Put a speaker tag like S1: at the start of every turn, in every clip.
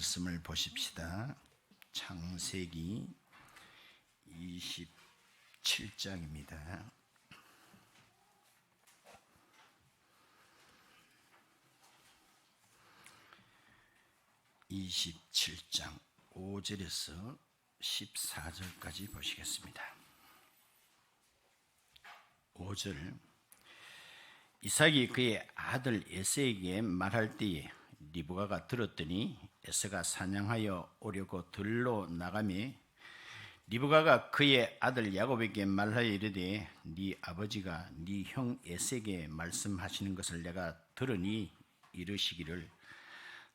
S1: 말씀을 보십시다. 창세기 27장입니다. (27장) 5절에서 14절까지 보시겠습니다. 5절. 이삭이 그의 아들 에서에게 말할 때에 리브가가 들었더니 에서가 사냥하여 오려고 들로 나가매 리브가가 그의 아들 야곱에게 말하여 이르되 네 아버지가 네 형 에서에게 말씀하시는 것을 내가 들으니 이르시기를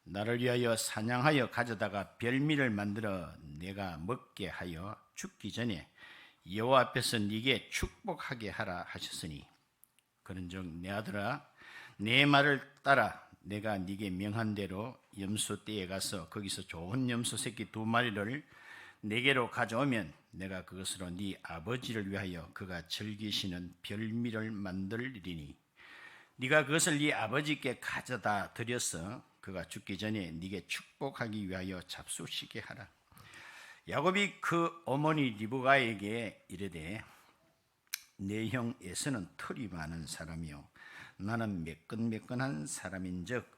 S1: 나를 위하여 사냥하여 가져다가 별미를 만들어 내가 먹게 하여 죽기 전에 여호와 앞에서 네게 축복하게 하라 하셨으니 그런즉 내 아들아 내 말을 따라 내가 네게 명한 대로 염소 떼에 가서 거기서 좋은 염소 새끼 2마리를 내게로 가져오면 내가 그것으로 네 아버지를 위하여 그가 즐기시는 별미를 만들리니 네가 그것을 네 아버지께 가져다 드려서 그가 죽기 전에 네게 축복하기 위하여 잡수시게 하라. 야곱이 그 어머니 리브가에게 이르되 내 형 에서는 털이 많은 사람이요 나는 매끈매끈한 사람인즉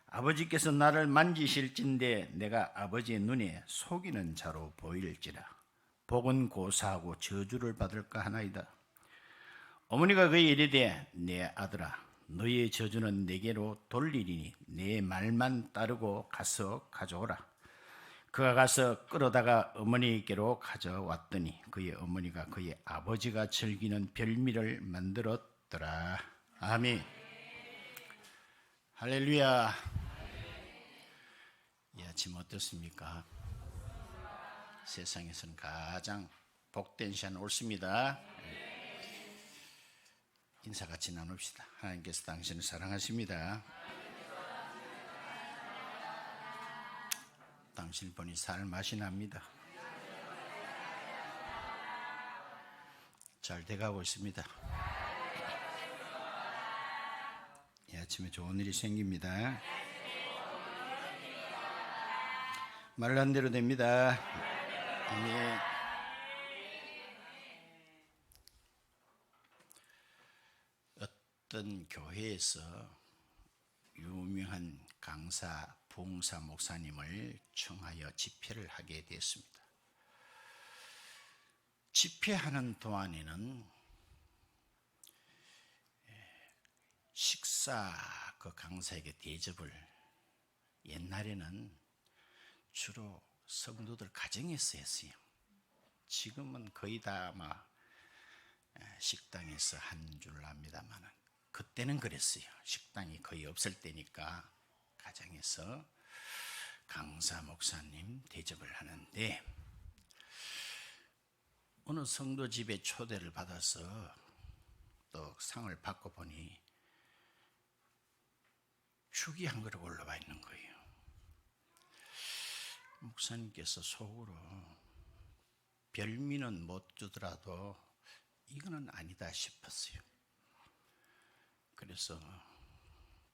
S1: 아버지께서 나를 만지실진데 내가 아버지의 눈에 속이는 자로 보일지라 복은 고사하고 저주를 받을까 하나이다. 어머니가 그에게 이르되 내 아들아 너의 저주는 내게로 돌리리니 내 말만 따르고 가서 가져오라. 그가 가서 끌어다가 어머니께로 가져왔더니 그의 어머니가 그의 아버지가 즐기는 별미를 만들었더라. 아멘. 할렐루야. 이 아침 어떻습니까? 세상에서는 가장 복된 시간 옳습니다. 인사 같이 나눕시다. 하나님께서 당신을 사랑하십니다. 당신 보니 살 맛이 납니다. 잘 돼가고 있습니다. 이 아침에 좋은 일이 생깁니다. 말한 대로 됩니다. 예. 어떤 교회에서 유명한 강사 부흥사 목사님을 청하여 집회를 하게 되었습니다. 집회하는 동안에는 식사 그 강사에게 대접을 옛날에는 주로 성도들 가정에서 했어요. 지금은 거의 다 아마 식당에서 한 줄 압니다만 그때는 그랬어요. 식당이 거의 없을 때니까 가정에서 강사 목사님 대접을 하는데 어느 성도 집에 초대를 받아서 또 상을 받고 보니 죽이 한 그릇 올라와 있는 거예요. 목사님께서 속으로 별미는 못 주더라도 이거는 아니다 싶었어요. 그래서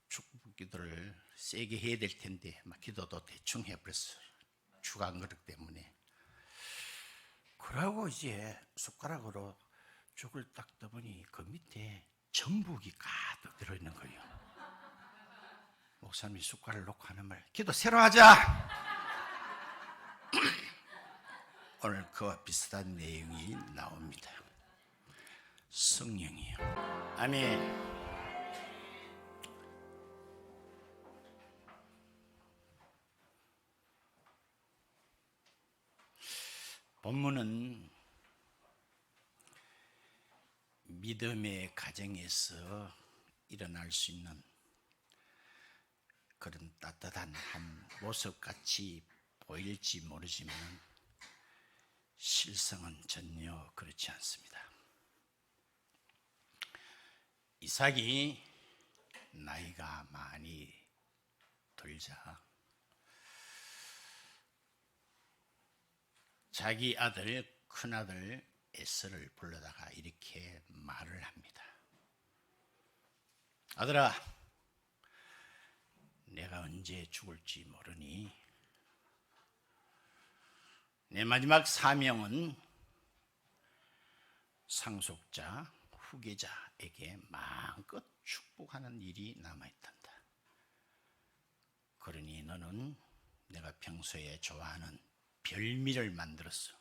S1: 축복 기도를 세게 해야 될 텐데 막 기도도 대충 해버렸어요. 죽 한 그릇 때문에. 그러고 이제 숟가락으로 죽을 딱 떠보니 그 밑에 전복이 가득 들어있는 거예요. 목사님이 숟가락을 놓고 하는 말, 기도 새로 하자. 오늘 그와 비슷한 내용이 나옵니다. 성령이요. 아멘. 본문은 믿음의 가정에서 일어날 수 있는 그런 따뜻한 한 모습같이 보일지 모르지만 실상은 전혀 그렇지 않습니다. 이삭이 나이가 많이 들자 자기 아들 큰아들 에서를 불러다가 이렇게 말을 합니다. 아들아, 내가 언제 죽을지 모르니 내 마지막 사명은 상속자, 후계자에게 마음껏 축복하는 일이 남아있단다. 그러니 너는 내가 평소에 좋아하는 별미를 만들었어.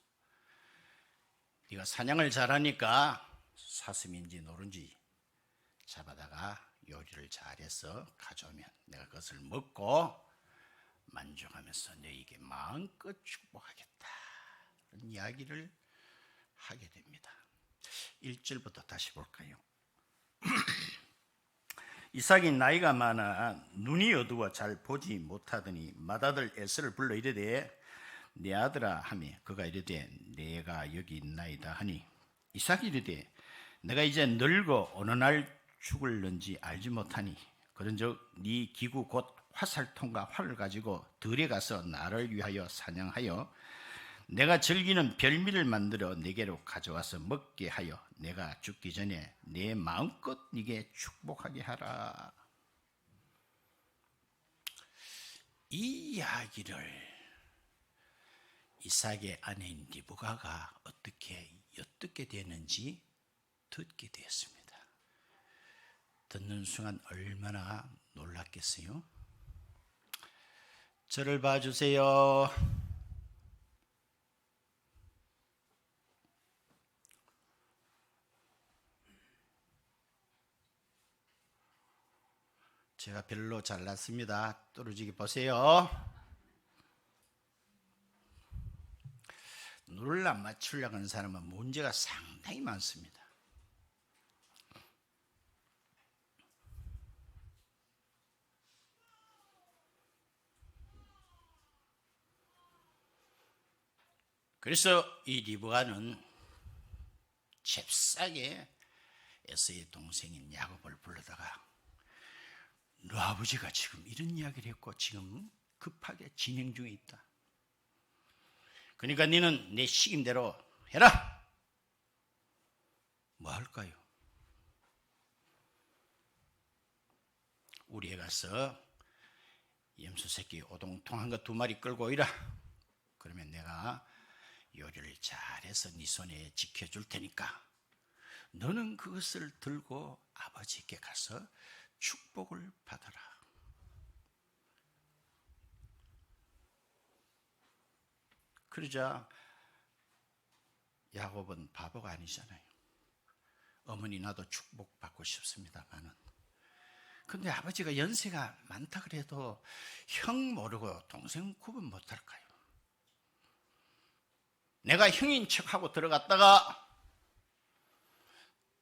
S1: 네가 사냥을 잘하니까 사슴인지 노른지 잡아다가 요리를 잘해서 가져오면 내가 그것을 먹고 만족하면서 너에게 마음껏 축복하겠다. 그런 이야기를 하게 됩니다. 1절부터 다시 볼까요? 이삭이 나이가 많아 눈이 어두워 잘 보지 못하더니 맏아들 에서를 불러 이르되 내 아들아 하며 그가 이르되 내가 여기 있나이다 하니 이삭이 이르되 내가 이제 늙어 어느 날 죽을는지 알지 못하니 그런즉 네 기구 곧 화살통과 활을 가지고 들에 가서 나를 위하여 사냥하여 내가 즐기는 별미를 만들어 내게로 가져와서 먹게 하여 내가 죽기 전에 내 마음껏 네게 축복하게 하라. 이 이야기를 이삭의 아내인 리브가가 어떻게 엿듣게 되는지 듣게 되었습니다. 듣는 순간 얼마나 놀랐겠어요? 저를 봐주세요. 제가 별로 잘났습니다. 뚫어지게 보세요. 눈을 안 맞추려고 하는 사람은 문제가 상당히 많습니다. 그래서 이 리브가는 잽싸게 에서의 동생인 야곱을 불러다가 너 아버지가 지금 이런 이야기를 했고 지금 급하게 진행 중에 있다. 그러니까 너는 내 시kim대로 해라. 뭐 할까요? 우리에 가서 염소 새끼 오동통한 거 2마리 끌고 오이라. 그러면 내가 요리를 잘해서 네 손에 지켜줄 테니까 너는 그것을 들고 아버지께 가서 축복을 받아라. 그러자 야곱은 바보가 아니잖아요. 어머니 나도 축복받고 싶습니다만은 근데 아버지가 연세가 많다 그래도 형 모르고 동생 구분 못할까요? 내가 형인 척하고 들어갔다가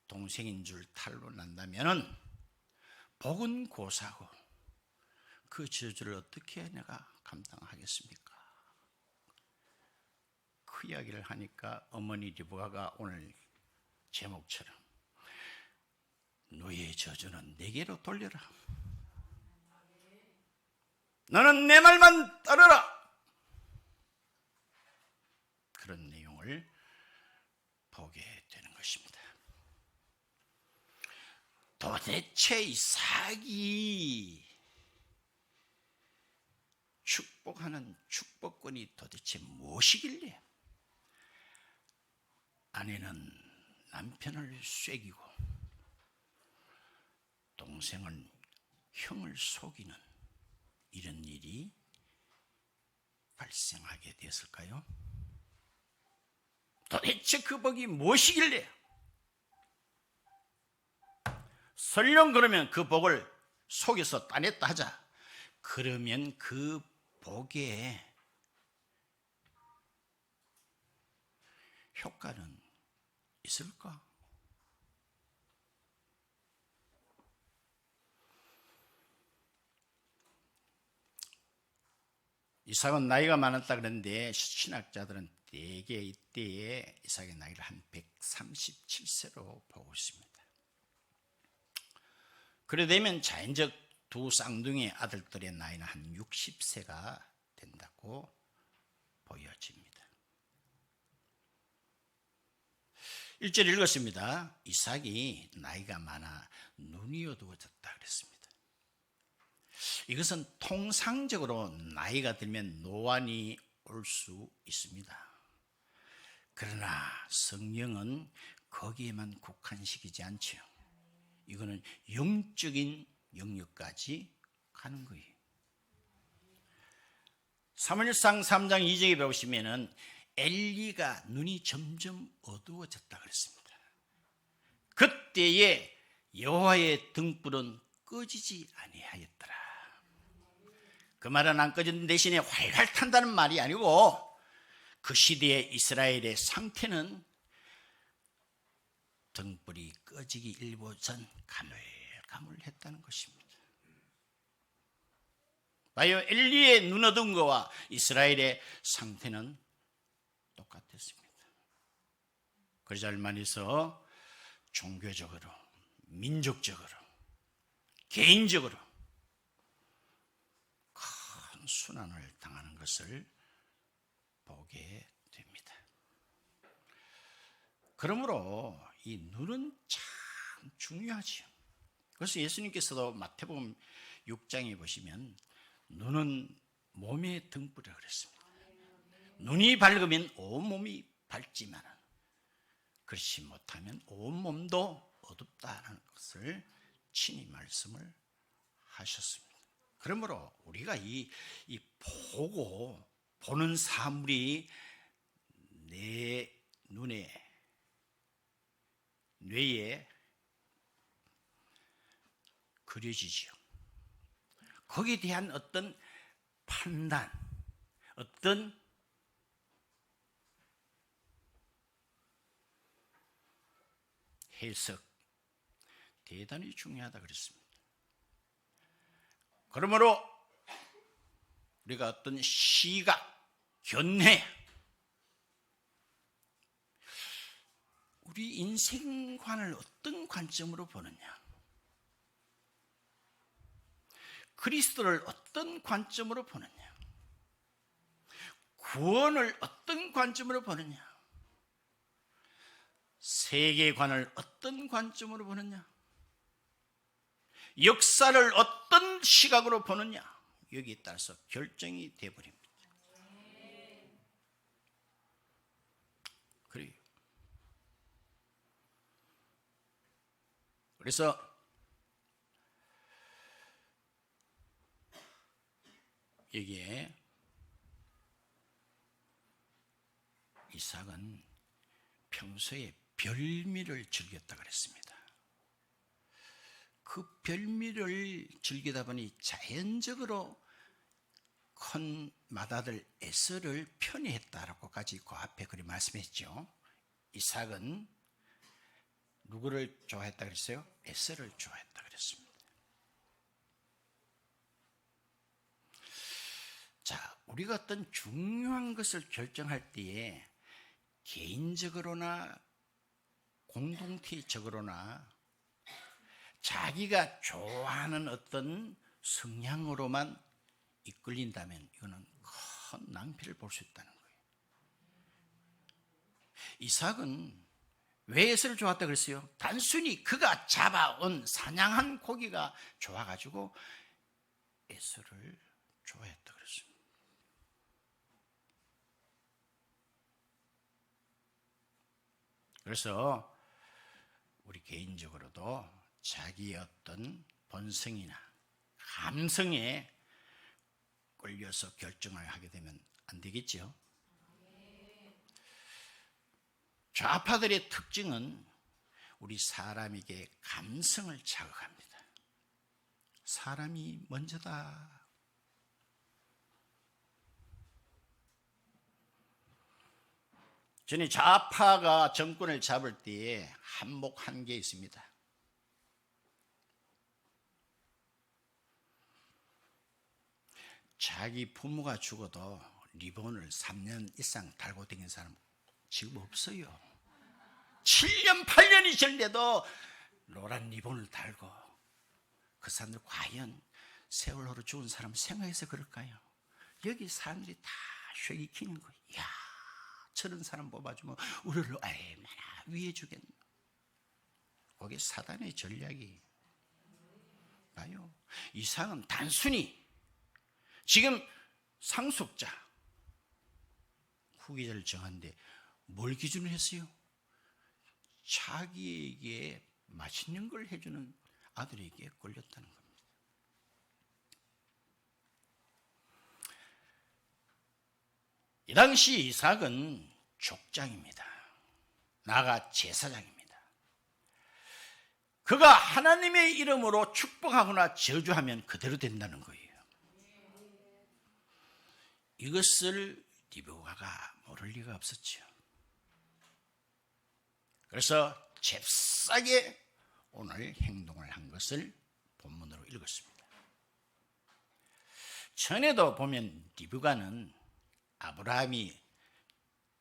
S1: 동생인 줄 탈로 난다면 복은 고사고 그 저주를 어떻게 내가 감당하겠습니까? 그 이야기를 하니까 어머니 리브가가 오늘 제목처럼 너의 저주는 내게로 돌려라. 너는 내 말만 따르라. 그런 내용을 보게 되는 것입니다. 도대체 이삭이 축복하는 축복권이 도대체 무엇이길래 아내는 남편을 쐐기고 동생은 형을 속이는 이런 일이 발생하게 되었을까요? 도대체 그 복이 무엇이길래? 설령 그러면 그 복을 속여서 따냈다 하자. 그러면 그 복의 효과는 있을까? 이삭은 나이가 많았다 그러는데 신학자들은 대개 이때에 이삭의 나이를 한 137세로 보고 있습니다. 그래 되면 자연적 두 쌍둥이 아들들의 나이는 한 60세가 된다고 보여집니다. 1절 읽었습니다. 이삭이 나이가 많아 눈이 어두워졌다 그랬습니다. 이것은 통상적으로 나이가 들면 노안이 올 수 있습니다. 그러나 성경은 거기에만 국한시키지 않죠. 이거는 영적인 영역까지 가는 거예요. 사무엘상 3장 2절에 보시면은 엘리가 눈이 점점 어두워졌다 그랬습니다. 그때에 여호와의 등불은 꺼지지 아니하였더라. 그 말은 안 꺼지는 대신에 활활 탄다는 말이 아니고 그 시대의 이스라엘의 상태는 등불이 꺼지기 일보 전 가물가물했다는 것입니다. 봐요, 엘리의 눈 어두운 거와 이스라엘의 상태는 똑같았습니다. 그러자 알만해서 종교적으로, 민족적으로, 개인적으로 큰 순환을 당하는 것을 보게 됩니다. 그러므로 이 눈은 참 중요하지요. 그래서 예수님께서도 마태복음 6장에 보시면 눈은 몸의 등불이라고 그랬습니다. 눈이 밝으면 온몸이 밝지만 그렇지 못하면 온몸도 어둡다는 것을 친히 말씀을 하셨습니다. 그러므로 우리가 이 보는 사물이 내 눈에, 뇌에 그려지지요. 거기에 대한 어떤 판단, 어떤 해석, 대단히 중요하다 그랬습니다. 그러므로 우리가 어떤 시각, 견해, 우리 인생관을 어떤 관점으로 보느냐, 그리스도를 어떤 관점으로 보느냐, 구원을 어떤 관점으로 보느냐, 세계관을 어떤 관점으로 보느냐, 역사를 어떤 시각으로 보느냐, 여기에 따라서 결정이 되어버립니다. 그래서 여기에 이삭은 평소에 별미를 즐겼다 그랬습니다. 그 별미를 즐기다 보니 자연적으로 큰 맏아들 에서를 편애했다라고까지 그 앞에 그리 말씀했죠. 이삭은 누구를 좋아했다 그랬어요? 에서를 좋아했다 그랬습니다. 자, 우리가 어떤 중요한 것을 결정할 때에 개인적으로나 공동체적으로나 자기가 좋아하는 어떤 성향으로만 이끌린다면 이거는 큰 낭비를 볼 수 있다는 거예요. 이삭은 왜 에서를 좋아했다 그랬어요? 단순히 그가 잡아온 사냥한 고기가 좋아가지고 에서를 좋아했다 그랬습니다. 그래서 우리 개인적으로도 자기의 어떤 본성이나 감성에 끌려서 결정을 하게 되면 안 되겠죠. 좌파들의 특징은 우리 사람에게 감성을 자극합니다. 사람이 먼저다. 전에 좌파가 정권을 잡을 때에 한몫한 게 있습니다. 자기 부모가 죽어도 리본을 3년 이상 달고 다니는 사람 지금 없어요. 7년 8년이 지났는데도 노란 리본을 달고, 그 사람들 과연 세월호로 죽은 사람 생각해서 그럴까요? 여기 사람들이 다 쉐기 키는 거예요. 이야, 저런 사람 뽑아주면 우리를 얼마나 위해 주겠나. 그게 사단의 전략이. 봐요, 이삭은 단순히 지금 상속자 후계자를 정하는데 뭘 기준으로 했어요? 자기에게 맛있는 걸 해주는 아들에게 걸렸다는 겁니다. 이 당시 이삭은 족장입니다. 나아가 제사장입니다. 그가 하나님의 이름으로 축복하거나 저주하면 그대로 된다는 거예요. 이것을 리브가가 모를 리가 없었죠. 그래서 잽싸게 오늘 행동을 한 것을 본문으로 읽었습니다. 전에도 보면 리브가는 아브라함이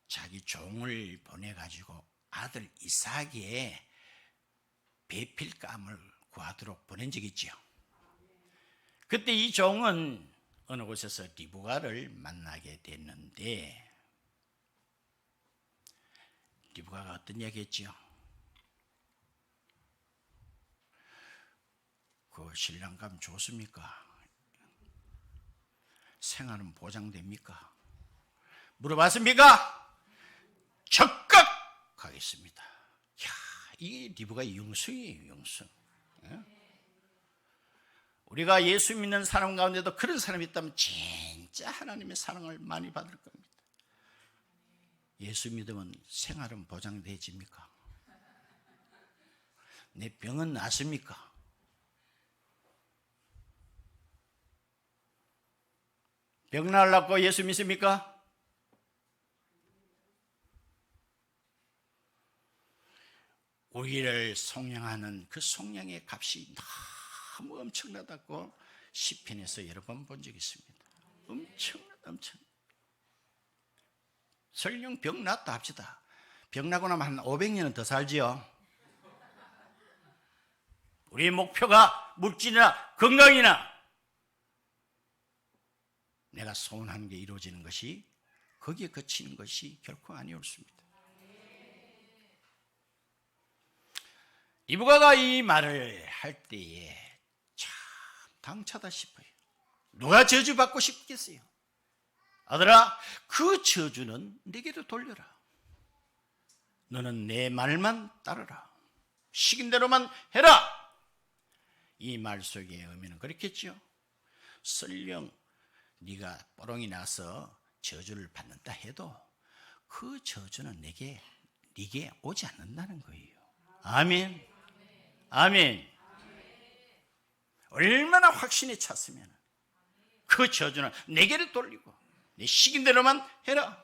S1: 자기 종을 보내가지고 아들 이삭의 배필감을 구하도록 보낸 적이 있죠. 그때 이 종은 어느 곳에서 리브가를 만나게 됐는데 리브가가 어떤 이야기 했죠? 그 신랑감 좋습니까? 생활은 보장됩니까? 물어봤습니까? 적극 하겠습니다. 이야, 이게 리브가의 융성이에요, 융성. 우리가 예수 믿는 사람 가운데도 그런 사람이 있다면 진짜 하나님의 사랑을 많이 받을 겁니다. 예수 믿으면 생활은 보장되집니까? 내 병은 낫습니까? 병 나으려고 예수 믿습니까? 우리를 속량하는 그 속량의 값이 너무 엄청나다고 시편에서 여러 번 본 적이 있습니다. 엄청. 설령 병 났다 합시다. 병 나고 나면 한 500년은 더 살지요. 우리의 목표가 물질이나 건강이나 내가 소원하는 게 이루어지는 것이 거기에 그치는 것이 결코 아니었습니다. 리브가가 이 말을 할 때에 참 당차다 싶어요. 누가 저주받고 싶겠어요? 아들아, 그 저주는 내게로 돌려라. 너는 내 말만 따르라. 시킨 대로만 해라. 이 말 속의 의미는 그렇겠죠. 설령 네가 뽀롱이 나서 저주를 받는다 해도 그 저주는 네게 오지 않는다는 거예요. 아멘. 아멘. 얼마나 확신에 찼으면 그 저주는 내게로 돌리고 내 시킨 대로만 해라.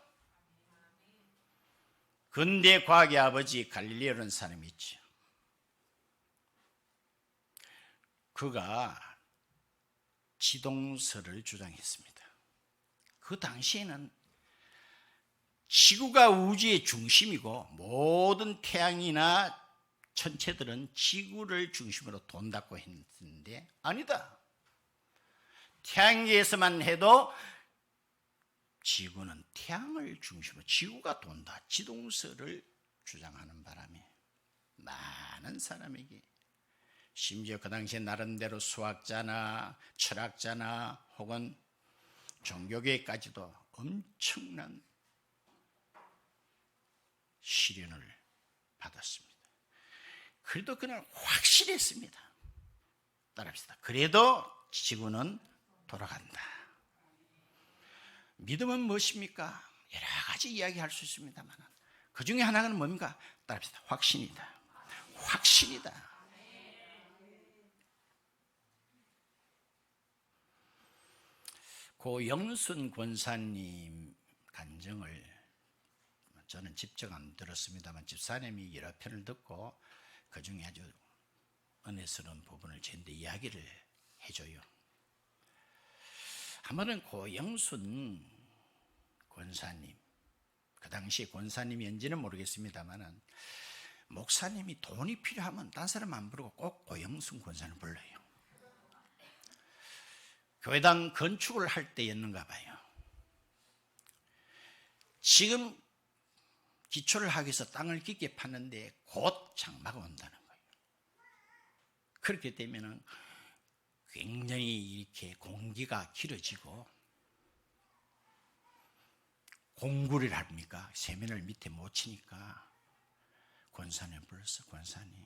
S1: 근대 과학의 아버지 갈릴레오라는 사람이 있죠. 그가 지동설을 주장했습니다. 그 당시에는 지구가 우주의 중심이고 모든 태양이나 천체들은 지구를 중심으로 돈다고 했는데 아니다. 태양계에서만 해도 지구는 태양을 중심으로 지구가 돈다. 지동설을 주장하는 바람에 많은 사람에게 심지어 그 당시에 나름대로 수학자나 철학자나 혹은 종교계까지도 엄청난 시련을 받았습니다. 그래도 그날 확실했습니다. 따라합시다. 그래도 지구는 돌아간다. 믿음은 무엇입니까? 여러 가지 이야기할 수 있습니다만 그 중에 하나는 뭡니까? 따라합시다. 확신이다. 확신이다. 고영순 권사님 간증을 저는 직접 안 들었습니다만 집사님이 여러 편을 듣고 그 중에 아주 은혜스러운 부분을 저한테 이야기를 해줘요. 한 번은 고영순 권사님, 그 당시 권사님인지는 모르겠습니다만 목사님이 돈이 필요하면 딴 사람 안 부르고 꼭 고영순 권사님을 불러요. 교회당 건축을 할 때였는가 봐요. 지금 기초를 하기 위해서 땅을 깊게 파는데 곧 장마가 온다는 거예요. 그렇게 되면 굉장히 이렇게 공기가 길어지고 공구를 합니까? 세면을 밑에 못 치니까 권사님 불러서 권사님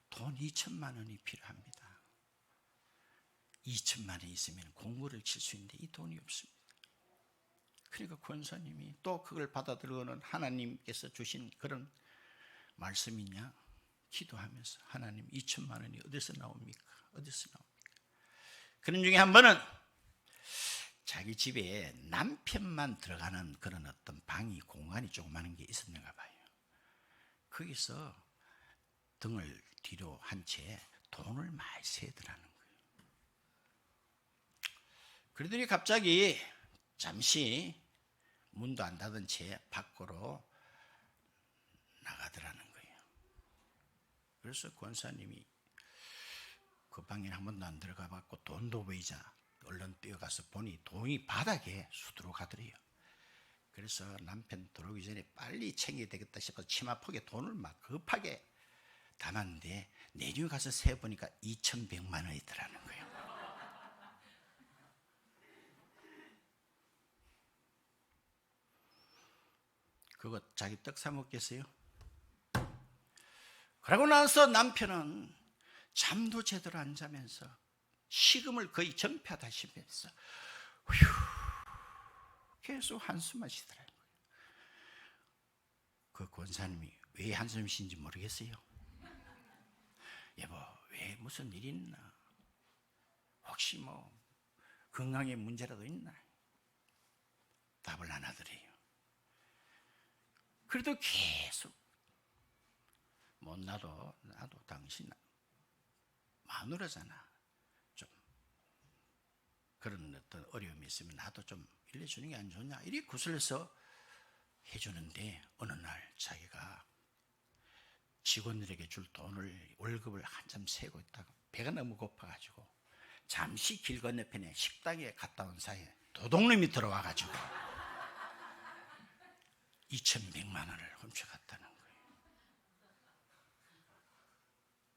S1: 돈 2천만 원이 필요합니다. 2천만 원이 있으면 공구를 칠 수 있는데 이 돈이 없습니다. 그러니까 권사님이 또 그걸 받아들여는 하나님께서 주신 그런 말씀이냐? 기도하면서 하나님 2천만 원이 어디서 나옵니까? 어디서 나옵니까? 그런 중에 한 번은 자기 집에 남편만 들어가는 그런 어떤 방이 공간이 조그마한 게 있었는가 봐요. 거기서 등을 뒤로 한 채 돈을 많이 세더라는 거예요. 그러더니 갑자기 잠시 문도 안 닫은 채 밖으로 나가더라는 거예요. 그래서 권사님이 그 방에 한 번도 안 들어가 봤고 돈도 보이자 얼른 뛰어가서 보니 돈이 바닥에 수두룩 가더래요. 그래서 남편 들어오기 전에 빨리 챙겨야 되겠다 싶어서 치마폭에 돈을 막 급하게 담았는데 내륙에 가서 세보니까 2,100만 원이더라는 거예요. 그거 자기 떡 사 먹겠어요? 그러고 나서 남편은 잠도 제대로 안 자면서 식음을 거의 전폐하다시피해서 계속 한숨만 쉬더라고요. 그 권사님이 왜 한숨 쉬는지 모르겠어요. 여보, 왜 무슨 일 있나? 혹시 뭐 건강에 문제라도 있나? 답을 안 하더래요. 그래도 계속 뭐 나도 당신 마누라잖아. 좀 그런 어떤 어려움이 있으면 나도 좀 일러주는 게 안 좋냐? 이렇게 구슬려서 해주는데 어느 날 자기가 직원들에게 줄 돈을 월급을 한참 세고 있다가 배가 너무 고파가지고 잠시 길 건너편에 식당에 갔다 온 사이에 도둑놈이 들어와가지고 2,100만 원을 훔쳐갔다는 거예요.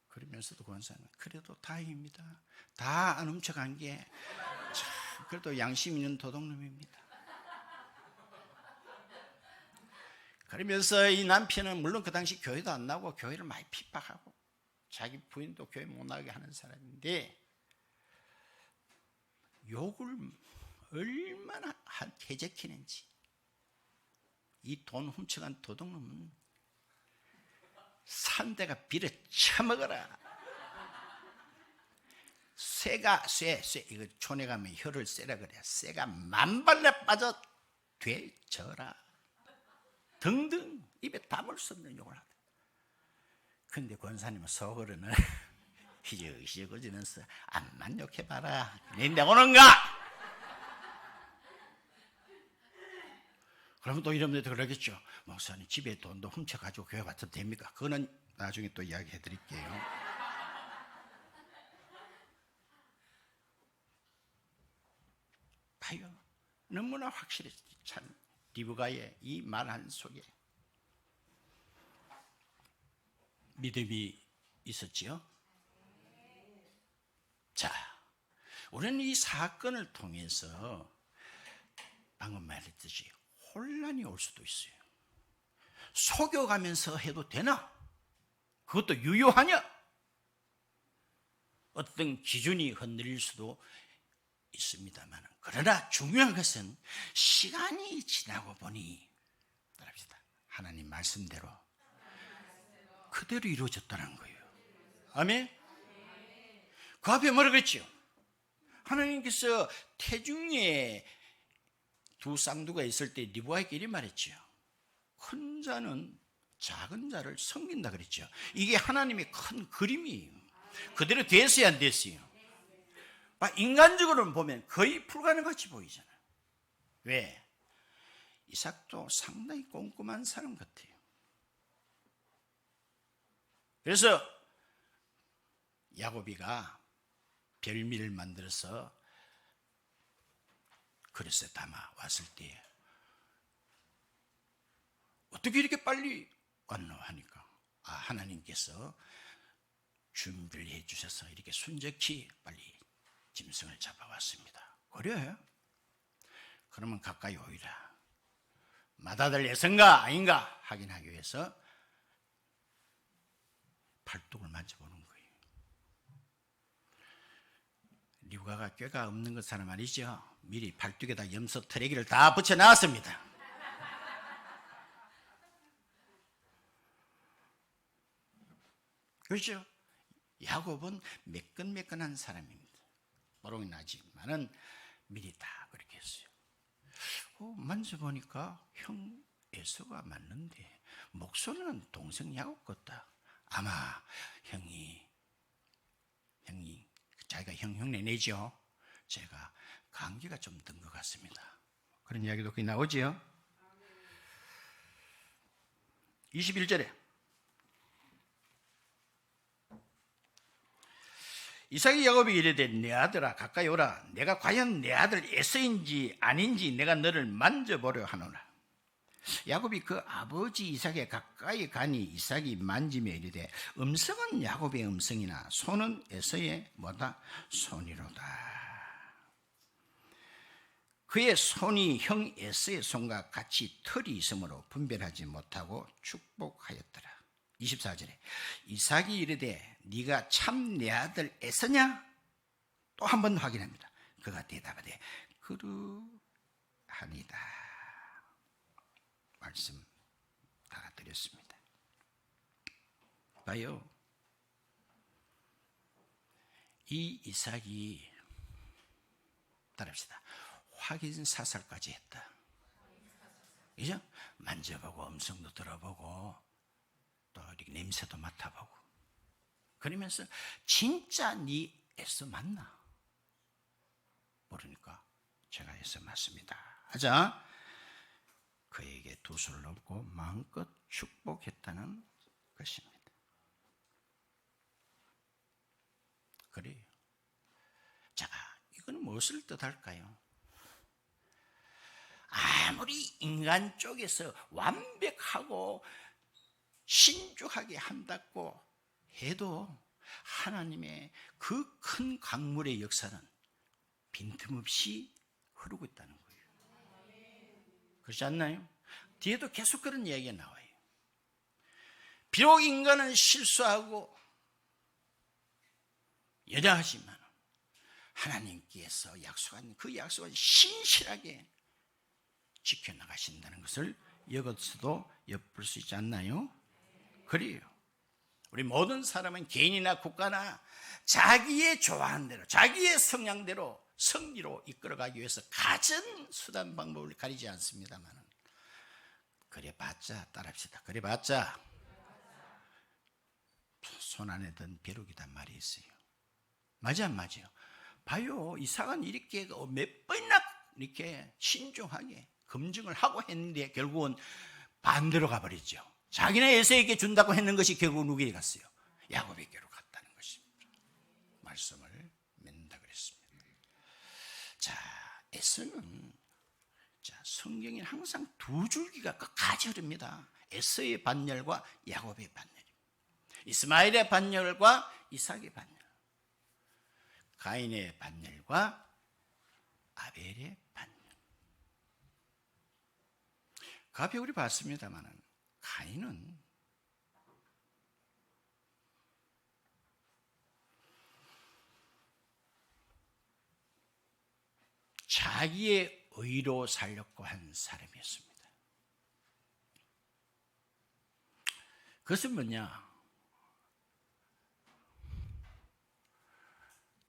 S1: 그러면서도 권사는 그래도 다행입니다. 다 안 훔쳐간 게 참 그래도 양심 있는 도둑놈입니다. 그러면서 이 남편은 물론 그 당시 교회도 안 나오고 교회를 많이 핍박하고 자기 부인도 교회 못 나가게 하는 사람인데 욕을 얼마나 해제키는지 이 돈 훔쳐간 도둑놈은 산대가 빌어 처먹어라. 쇠가 쇠 이거 촌에 가면 혀를 쇠라 그래. 쇠가 만발에 빠져 되져라 등등 입에 담을 수 없는 욕을 하더라. 근데 권사님은 속으로는 희적희적거리면서 암만 욕해봐라. 내가 오는가? 그러면 또 이러면서 그러겠죠. 목사님 집에 돈도 훔쳐가지고 교회 갔어도 됩니까? 그거는 나중에 또 이야기해 드릴게요. 봐요. 너무나 확실히 참 리브가의 이 말 한 속에 믿음이 있었지요. 자, 우리는 이 사건을 통해서 방금 말했듯이 혼란이 올 수도 있어요. 속여가면서 해도 되나? 그것도 유효하냐? 어떤 기준이 흔들릴 수도 있습니다만, 그러나 중요한 것은 시간이 지나고 보니 하나님 말씀대로 그대로 이루어졌다는 거예요. 아멘? 그 앞에 뭐라 그랬죠? 하나님께서 태중에 두 쌍두가 있을 때 리브가에게 이리 말했죠. 큰 자는 작은 자를 섬긴다 그랬죠. 이게 하나님의 큰 그림이에요. 그대로 됐어요, 안 됐어요? 인간적으로는 보면 거의 불가능같이 보이잖아요. 왜? 이삭도 상당히 꼼꼼한 사람 같아요. 그래서 야곱이가 별미를 만들어서 그릇에 담아 왔을 때 어떻게 이렇게 빨리 왔노 하니까 하나님께서 준비를 해 주셔서 이렇게 순적히 빨리 짐승을 잡아왔습니다. 그래요? 그러면 가까이 오이라. 맏아들 에서인가 아닌가 확인하기 위해서 팔뚝을 만져보는 거예요. 리브가가 꾀가 없는 것은 말이죠. 미리 팔뚝에다 염소 트레기를 다 붙여놨습니다. 그렇죠? 야곱은 매끈매끈한 사람입니다. 모롱이 나지만은 미리 다 그렇게 했어요. 만져보니까 형 에서가 맞는데 목소리는 동생 야곱 같다. 아마 형이 자기가 흉내 내죠. 제가 감기가 좀 든 것 같습니다. 그런 이야기도 거기 나오지요. 21절에 이삭이 야곱에게 이르되 내 아들아 가까이 오라. 내가 과연 내 아들 에서인지 아닌지 내가 너를 만져보려 하노라. 야곱이 그 아버지 이삭에 가까이 가니 이삭이 만지며 이르되 음성은 야곱의 음성이나 손은 에서의 뭐다? 손이로다. 그의 손이 형 에서의 손과 같이 털이 있으므로 분별하지 못하고 축복하였더라. 24절에 이삭이 이르되 네가 참 내 아들 에서냐? 또 한 번 확인합니다. 그가 대답하되 그러하니다. 말씀 다 드렸습니다. 봐요. 이 이삭이 따라합시다. 확인 사살까지 했다. 그죠? 만져보고 음성도 들어보고 또 이렇게 냄새도 맡아보고 그러면서 진짜 네 에서 맞나? 모르니까 제가 에서 맞습니다 하자 그에게 두 손을 얹고 마음껏 축복했다는 것입니다. 그래요. 자, 이건 무엇을 뜻할까요? 아무리 인간 쪽에서 완벽하고 신중하게 한다고 해도 하나님의 그 큰 강물의 역사는 빈틈없이 흐르고 있다는 거예요. 그렇지 않나요? 뒤에도 계속 그런 이야기가 나와요. 비록 인간은 실수하고 연약하지만 하나님께서 약속한 그 약속은 신실하게 지켜나가신다는 것을 여기서도 엿볼 수 있지 않나요? 그래요. 우리 모든 사람은 개인이나 국가나 자기의 좋아하는 대로 자기의 성향대로 승리로 이끌어가기 위해서 가진 수단 방법을 가리지 않습니다만 그래봤자 따라합시다. 그래봤자 손 안에 든 벼룩이단 말이 있어요. 맞아 안 맞아요? 봐요. 이삭은 이렇게 몇 번이나 이렇게 신중하게 검증을 하고 했는데 결국은 반대로 가버렸죠. 자기네 에서에게 준다고 했는 것이 결국 누구에게 갔어요? 야곱에게로 갔다는 것입니다. 말씀을 맺는다 그랬습니다. 자, 에서는 성경에는 항상 두 줄기가 끝까지 흐릅니다. 에서의 반열과 야곱의 반열입니다. 이스마엘의 반열과 이삭의 반열, 가인의 반열과 아벨의 반열. 그 앞에 우리 봤습니다만 가인은 자기의 의로 살려고 한 사람이었습니다. 그것은 뭐냐?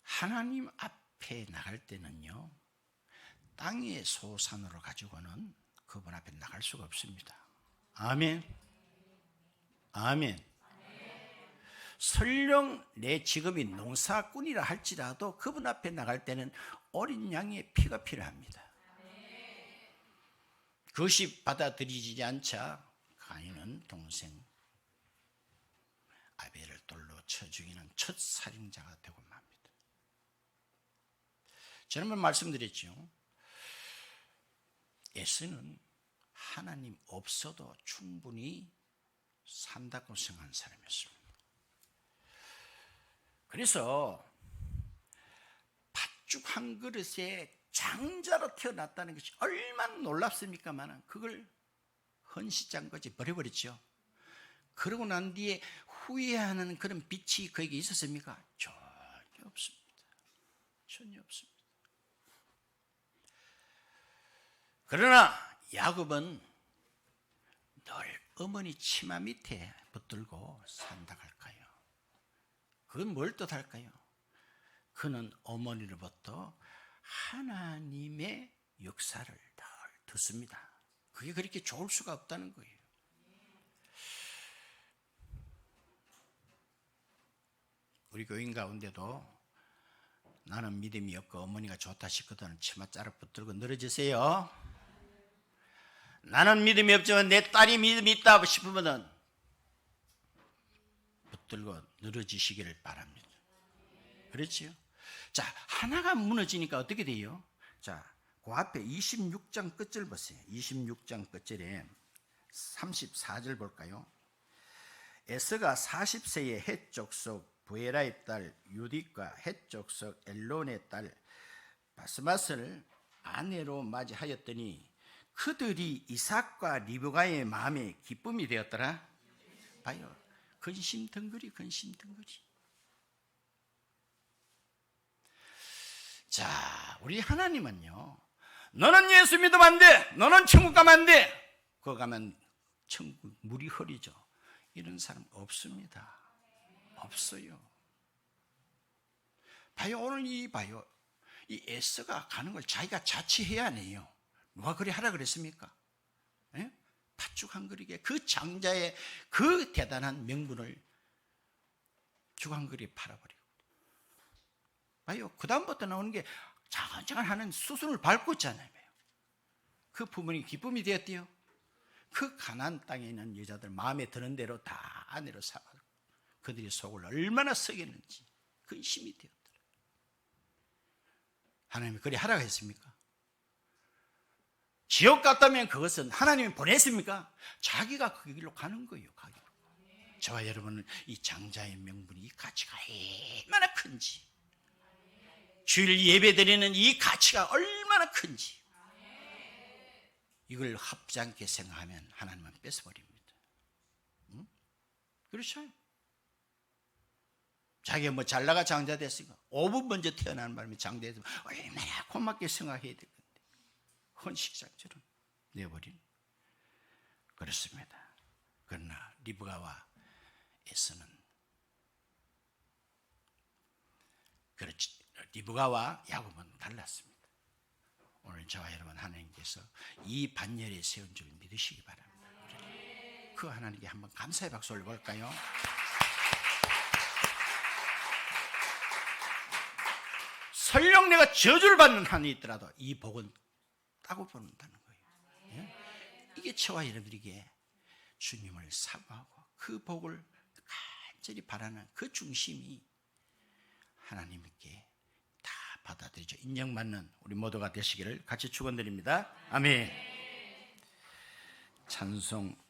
S1: 하나님 앞에 나갈 때는요, 땅의 소산으로 가지고는 그분 앞에 나갈 수가 없습니다. 아멘. 아멘. 설령 내 직업이 농사꾼이라 할지라도 그분 앞에 나갈 때는 어린 양의 피가 필요합니다. 그것이 받아들이지 않자 가인은 동생 아벨을 돌로 쳐 죽이는 첫 살인자가 되고 맙니다. 지난번 말씀드렸죠. 에서는 하나님 없어도 충분히 산다고 생각한 사람이었습니다. 그래서 팥죽 한 그릇에 장자로 태어났다는 것이 얼마나 놀랍습니까만 그걸 헌시장까지 버려버렸죠. 그러고 난 뒤에 후회하는 그런 빛이 그에게 있었습니까? 전혀 없습니다. 전혀 없습니다. 그러나 야곱은 늘 어머니 치마 밑에 붙들고 산다 할까요? 그건 뭘 뜻할까요? 그는 어머니로부터 하나님의 역사를 늘 듣습니다. 그게 그렇게 좋을 수가 없다는 거예요. 우리 교인 가운데도 나는 믿음이 없고 어머니가 좋다 싶거든 치마 자락 붙들고 늘어지세요. 나는 믿음이 없지만 내 딸이 믿음이 있다 싶으면 붙들고 늘어지시기를 바랍니다. 그렇지요? 자, 하나가 무너지니까 어떻게 돼요? 자, 그 앞에 26장 끝절 보세요. 26장 끝절에 34절 볼까요? 에서가 40세의 헷 족속 부에라의 딸 유딕과 헷 족속 엘론의 딸 바스맛을 아내로 맞이하였더니 그들이 이삭과 리브가의 마음에 기쁨이 되었더라. 봐요. 근심덩거리. 자, 우리 하나님은요, 너는 예수 믿으면 안 돼, 너는 천국 가면 안 돼, 그거 가면 천국 물이 흐리죠. 이런 사람 없습니다. 없어요. 봐요. 오늘 봐요. 이 에서가 가는 걸 자기가 자취해야 하네요. 누가 그리 하라 그랬습니까? 예? 팥죽 한 그릇에 그 장자의 그 대단한 명분을 죽 한 그릇에 팔아버리고. 봐요. 그 다음부터 나오는 게 자간자간 하는 수순을 밟고 있잖아요. 그 부모님이 기쁨이 되었대요. 그 가나안 땅에 있는 여자들 마음에 드는 대로 다 아내로 삼아 그들의 속을 얼마나 썩였는지 근심이 되었더라. 하나님이 그리 하라고 했습니까? 지옥 갔다면 그것은 하나님이 보냈습니까? 자기가 그 길로 가는 거예요. 저와 여러분은 이 장자의 명분이 이 가치가 얼마나 큰지, 주일 예배 드리는 이 가치가 얼마나 큰지, 이걸 합지 않게 생각하면 하나님은 뺏어버립니다. 응? 그렇죠? 자기가 뭐 잘나가 장자 됐으니까 5분 먼저 태어나는 바람에 장자에서 얼마나 고맙게 생각해야 될 건데 헌식장처럼 내버린. 그렇습니다. 그러나 리브가와 에서는 그렇지, 리브가와 야곱은 달랐습니다. 오늘 저와 여러분 하나님께서 이 반열에 세운 줄 믿으시기 바랍니다. 그 하나님께 한번 감사의 박수 올려볼까요? 설령 내가 저주를 받는 한이 있더라도 이 복은 따고 본다는 거예요. 예? 이게 저와 여러분에게 주님을 사모하고 그 복을 간절히 바라는 그 중심이 하나님께 다 받아들이죠. 인정받는 우리 모두가 되시기를 같이 축원드립니다. 아멘. 찬송